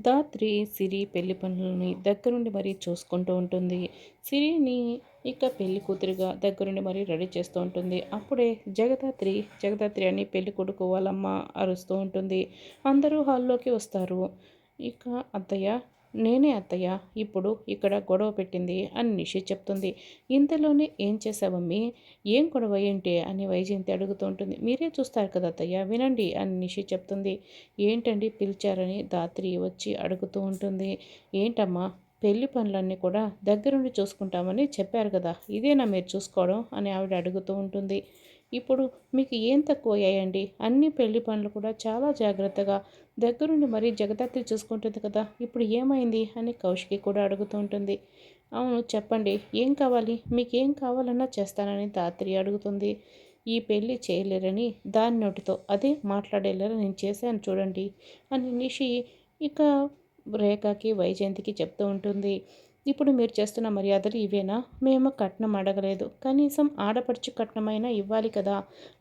ధాత్రి సిరి పెళ్లి పనులని దగ్గరుండి మరీ చూసుకుంటూ ఉంటుంది. సిరిని ఇక పెళ్లి కూతురుగా దగ్గరుండి మరీ రెడీ చేస్తూ ఉంటుంది. అప్పుడే జగదాత్రి అని పెళ్లి కొడుకు వాళ్ళమ్మ అరుస్తూ ఉంటుంది. అందరూ హాల్లోకి వస్తారు. ఇక అత్తయ్య, నేనే అత్తయ్య ఇప్పుడు ఇక్కడ గొడవ పెట్టింది అని నిషి చెప్తుంది. ఇంతలోనే ఏం చేసావమ్మి, ఏం గొడవ ఏంటి అని వైజయంతి అడుగుతూ ఉంటుంది. మీరే చూస్తారు కదా అత్తయ్య, వినండి అని నిషి చెప్తుంది. ఏంటండి పిలిచారని ధాత్రి వచ్చి అడుగుతూ ఉంటుంది. ఏంటమ్మా, పెళ్లి పనులన్నీ కూడా దగ్గరుండి చూసుకుంటామని చెప్పారు కదా, ఇదేనా మీరు చూసుకోవడం అని ఆవిడ అడుగుతూ ఉంటుంది. ఇప్పుడు మీకు ఏం తక్కువయ్యాయండి, అన్ని పెళ్లి పనులు కూడా చాలా జాగ్రత్తగా దగ్గరుండి మరీ జగదాత్రి చూసుకుంటుంది కదా, ఇప్పుడు ఏమైంది అని కౌశికి కూడా అడుగుతూ ఉంటుంది. అవును చెప్పండి, ఏం కావాలి, మీకేం కావాలన్నా చేస్తానని ధాత్రి అడుగుతుంది. ఈ పెళ్ళి చేయలేరని దాని నోటితో అదే మాట్లాడేలాగా నేను చేశాను చూడండి అని నిషి ఇక రేఖకి వైజయంతికి చెప్తూ ఉంటుంది. ఇప్పుడు మీరు చేస్తున్న మర్యాదలు ఇవేనా, మేము కట్నం అడగలేదు, కనీసం ఆడపడుచు కట్నమైనా ఇవ్వాలి కదా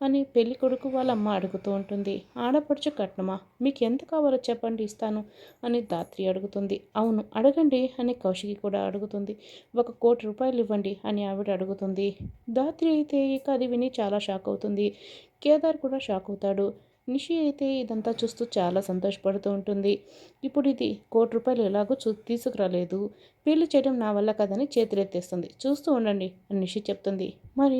అని పెళ్లి కొడుకు వాళ్ళ అమ్మ అడుగుతూ ఉంటుంది. ఆడపడుచు కట్నమా, మీకు ఎంత కావాలో చెప్పండి ఇస్తాను అని ధాత్రి అడుగుతుంది. అవును అడగండి అని కౌశికి కూడా అడుగుతుంది. 1,00,00,000 ఇవ్వండి అని ఆవిడ అడుగుతుంది. ధాత్రి అయితే ఇక అది విని చాలా షాక్ అవుతుంది. కేదార్ కూడా షాక్ అవుతాడు. నిషి అయితే ఇదంతా చూస్తూ చాలా సంతోషపడుతూ ఉంటుంది. ఇప్పుడు ఇది 1,00,00,000 ఎలాగో తీసుకురాలేదు, పెళ్లి చేయడం నా వల్ల కదని చేతులెత్తేస్తుంది, చూస్తూ ఉండండి అని నిషి చెప్తుంది. మరి